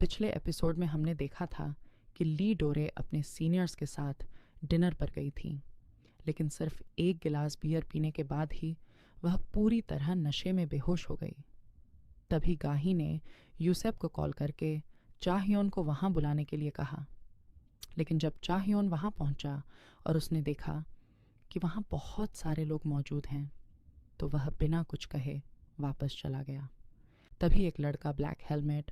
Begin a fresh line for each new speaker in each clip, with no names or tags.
पिछले एपिसोड में हमने देखा था कि ली डोरे अपने सीनियर्स के साथ डिनर पर गई थी, लेकिन सिर्फ एक गिलास बियर पीने के बाद ही वह पूरी तरह नशे में बेहोश हो गई। तभी गाही ने यूसेफ को कॉल करके चाहयोन को वहां बुलाने के लिए कहा, लेकिन जब चाहयोन वहां पहुंचा और उसने देखा कि वहां बहुत सारे लोग मौजूद हैं, तो वह बिना कुछ कहे वापस चला गया। तभी एक लड़का ब्लैक हेलमेट,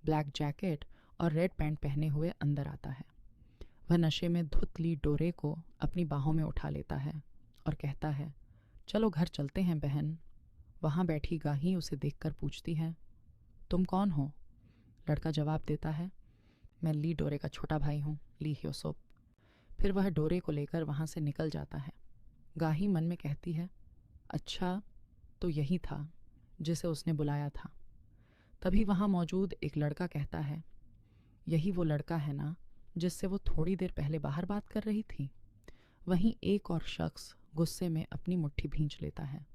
ब्लैक जैकेट और रेड पैंट पहने हुए अंदर आता है। वह नशे में धुत ली डोरे को अपनी बाहों में उठा लेता है और कहता है, चलो घर चलते हैं बहन। वहाँ बैठी गाही उसे देखकर पूछती है, तुम कौन हो? लड़का जवाब देता है, मैं ली डोरे का छोटा भाई हूँ, ली ह्योसोप। फिर वह डोरे को लेकर वहाँ से निकल जाता है। गाही मन में कहती है, अच्छा तो यही था जिसे उसने बुलाया था। तभी वहाँ मौजूद एक लड़का कहता है, यही वो लड़का है ना जिससे वो थोड़ी देर पहले बाहर बात कर रही थी? वहीं एक और शख्स गुस्से में अपनी मुट्ठी भींच लेता है।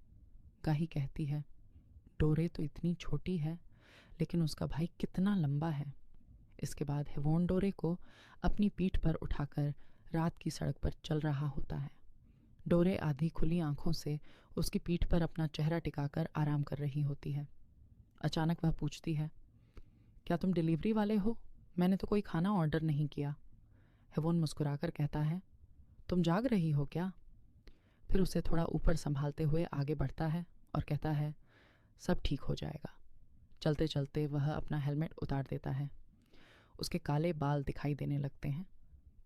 गाही कहती है, डोरे तो इतनी छोटी है, लेकिन उसका भाई कितना लंबा है। इसके बाद हेवोन डोरे को अपनी पीठ पर उठाकर रात की सड़क पर चल रहा होता है। डोरे आधी खुली आंखों से उसकी पीठ पर अपना चेहरा टिकाकर आराम कर रही होती है। अचानक वह पूछती है, क्या तुम डिलीवरी वाले हो? मैंने तो कोई खाना ऑर्डर नहीं किया। हेवोन मुस्कुराकर कहता है, तुम जाग रही हो क्या? फिर उसे थोड़ा ऊपर संभालते हुए आगे बढ़ता है और कहता है, सब ठीक हो जाएगा। चलते चलते वह अपना हेलमेट उतार देता है। उसके काले बाल दिखाई देने लगते हैं।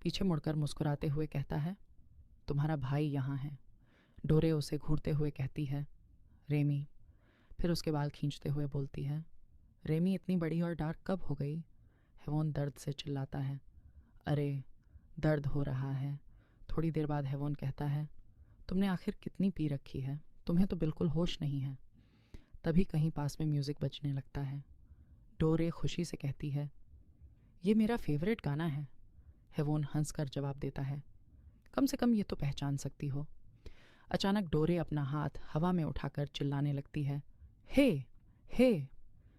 पीछे मुड़कर मुस्कुराते हुए कहता है, तुम्हारा भाई यहाँ है। डोरे उसे घूरते हुए कहती है, रेमी। फिर उसके बाल खींचते हुए बोलती है, रेमी इतनी बड़ी और डार्क कब हो गई? हेवोन दर्द से चिल्लाता है, अरे दर्द हो रहा है। थोड़ी देर बाद हेवोन कहता है, तुमने आखिर कितनी पी रखी है? तुम्हें तो बिल्कुल होश नहीं है। तभी कहीं पास में म्यूज़िक बजने लगता है। डोरे खुशी से कहती है, ये मेरा फेवरेट गाना है। हेवोन हंसकर जवाब देता है, कम से कम ये तो पहचान सकती हो। अचानक डोरे अपना हाथ हवा में उठाकर चिल्लाने लगती है, हे हे।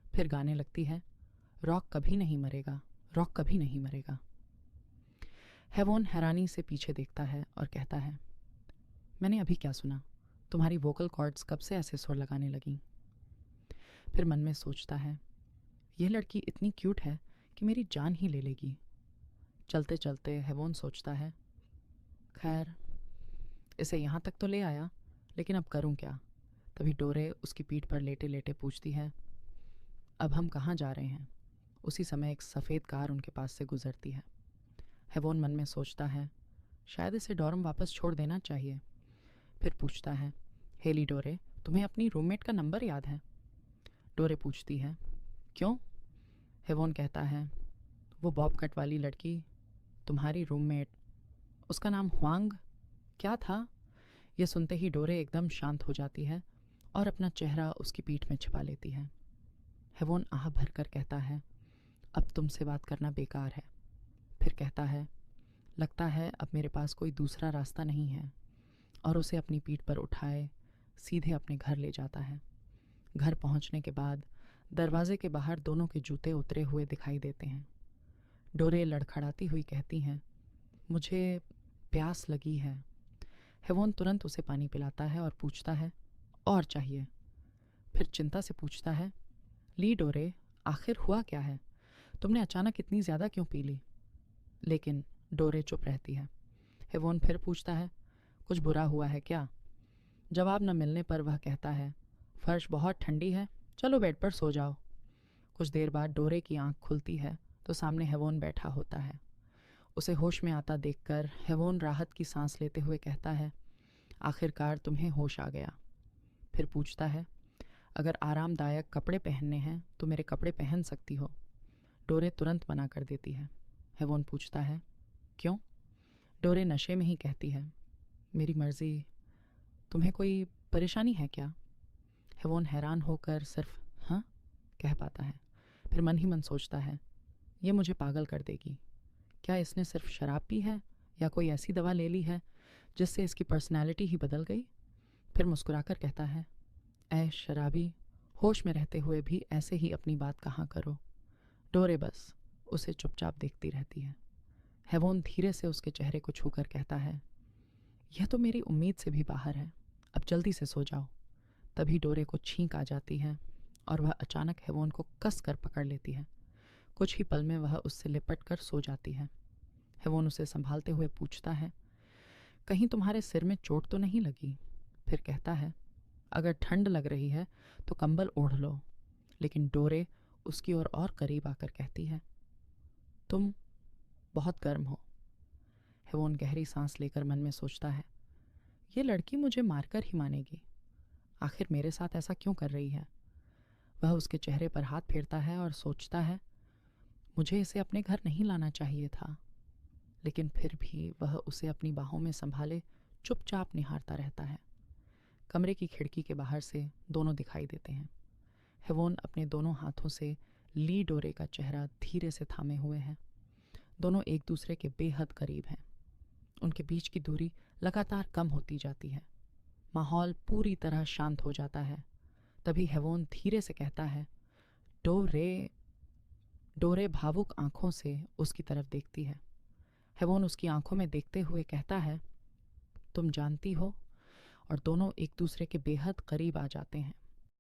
फिर गाने लगती है, रॉक कभी नहीं मरेगा, रॉक कभी नहीं मरेगा। हेवोन हैरानी से पीछे देखता है और कहता है, मैंने अभी क्या सुना? तुम्हारी वोकल कॉर्ड्स कब से ऐसे सुर लगाने लगी? फिर मन में सोचता है, यह लड़की इतनी क्यूट है कि मेरी जान ही ले लेगी। चलते चलते हेवोन सोचता है, खैर इसे यहाँ तक तो ले आया, लेकिन अब करूँ क्या? तभी डोरे उसकी पीठ पर लेटे लेटे पूछती है, अब हम कहाँ जा रहे हैं? उसी समय एक सफ़ेद कार उनके पास से गुजरती है। हेवोन मन में सोचता है, शायद इसे डॉर्म वापस छोड़ देना चाहिए। फिर पूछता है, हेली डोरे, तुम्हें अपनी रूममेट का नंबर याद है? डोरे पूछती है, क्यों? हेवोन कहता है, वो बॉब कट वाली लड़की, तुम्हारी रूममेट, उसका नाम हुआंग क्या था? यह सुनते ही डोरे एकदम शांत हो जाती है और अपना चेहरा उसकी पीठ में छिपा लेती है। हेवोन आह भरकर कहता है, अब तुमसे बात करना बेकार है। फिर कहता है, लगता है अब मेरे पास कोई दूसरा रास्ता नहीं है, और उसे अपनी पीठ पर उठाए सीधे अपने घर ले जाता है। घर पहुंचने के बाद दरवाजे के बाहर दोनों के जूते उतरे हुए दिखाई देते हैं। डोरे लड़खड़ाती हुई कहती हैं, मुझे प्यास लगी है। हेवोन तुरंत उसे पानी पिलाता है और पूछता है, और चाहिए? फिर चिंता से पूछता है, ली डोरे, आखिर हुआ क्या है? तुमने अचानक इतनी ज़्यादा क्यों पी ली? लेकिन डोरे चुप रहती है। हेवोन फिर पूछता है, कुछ बुरा हुआ है क्या? जवाब न मिलने पर वह कहता है, फर्श बहुत ठंडी है, चलो बेड पर सो जाओ। कुछ देर बाद डोरे की आंख खुलती है तो सामने हेवोन बैठा होता है। उसे होश में आता देखकर हेवोन राहत की सांस लेते हुए कहता है, आखिरकार तुम्हें होश आ गया। फिर पूछता है, अगर आरामदायक कपड़े पहनने हैं तो मेरे कपड़े पहन सकती हो। डोरे तुरंत मना कर देती है। हेवोन पूछता है, क्यों? डोरे नशे में ही कहती है, मेरी मर्जी। तुम्हें कोई परेशानी है क्या? हेवोन हैरान होकर सिर्फ हाँ कह पाता है। फिर मन ही मन सोचता है, ये मुझे पागल कर देगी। क्या इसने सिर्फ शराब पी है या कोई ऐसी दवा ले ली है जिससे इसकी पर्सनैलिटी ही बदल गई? फिर मुस्कुराकर कहता है, ऐ शराबी, होश में रहते हुए भी ऐसे ही अपनी बात कहाँ करो। डोरे बस उसे चुपचाप देखती रहती है। हेवोन धीरे से उसके चेहरे को छूकर कहता है, यह तो मेरी उम्मीद से भी बाहर है, अब जल्दी से सो जाओ। तभी डोरे को छींक आ जाती है और वह अचानक हेवोन को कस कर पकड़ लेती है। कुछ ही पल में वह उससे लिपट कर सो जाती है। हेवोन उसे संभालते हुए पूछता है, कहीं तुम्हारे सिर में चोट तो नहीं लगी? फिर कहता है, अगर ठंड लग रही है तो कंबल ओढ़ लो। लेकिन डोरे उसकी ओर और करीब आकर कहती है, तुम बहुत गर्म हो। हेवोन गहरी सांस लेकर मन में सोचता है, ये लड़की मुझे मारकर ही मानेगी। आखिर मेरे साथ ऐसा क्यों कर रही है? वह उसके चेहरे पर हाथ फेरता है और सोचता है, मुझे इसे अपने घर नहीं लाना चाहिए था। लेकिन फिर भी वह उसे अपनी बाहों में संभाले चुपचाप निहारता रहता है। कमरे की खिड़की के बाहर से दोनों दिखाई देते हैं। हेवोन अपने दोनों हाथों से ली डोरे का चेहरा धीरे से थामे हुए हैं। दोनों एक दूसरे के बेहद करीब हैं। उनके बीच की दूरी लगातार कम होती जाती है। माहौल पूरी तरह शांत हो जाता है। तभी हेवोन धीरे से कहता है, डोरे। डोरे भावुक आंखों से उसकी तरफ देखती है। हेवोन उसकी आंखों में देखते हुए कहता है, तुम जानती हो। और दोनों एक दूसरे के बेहद करीब आ जाते हैं।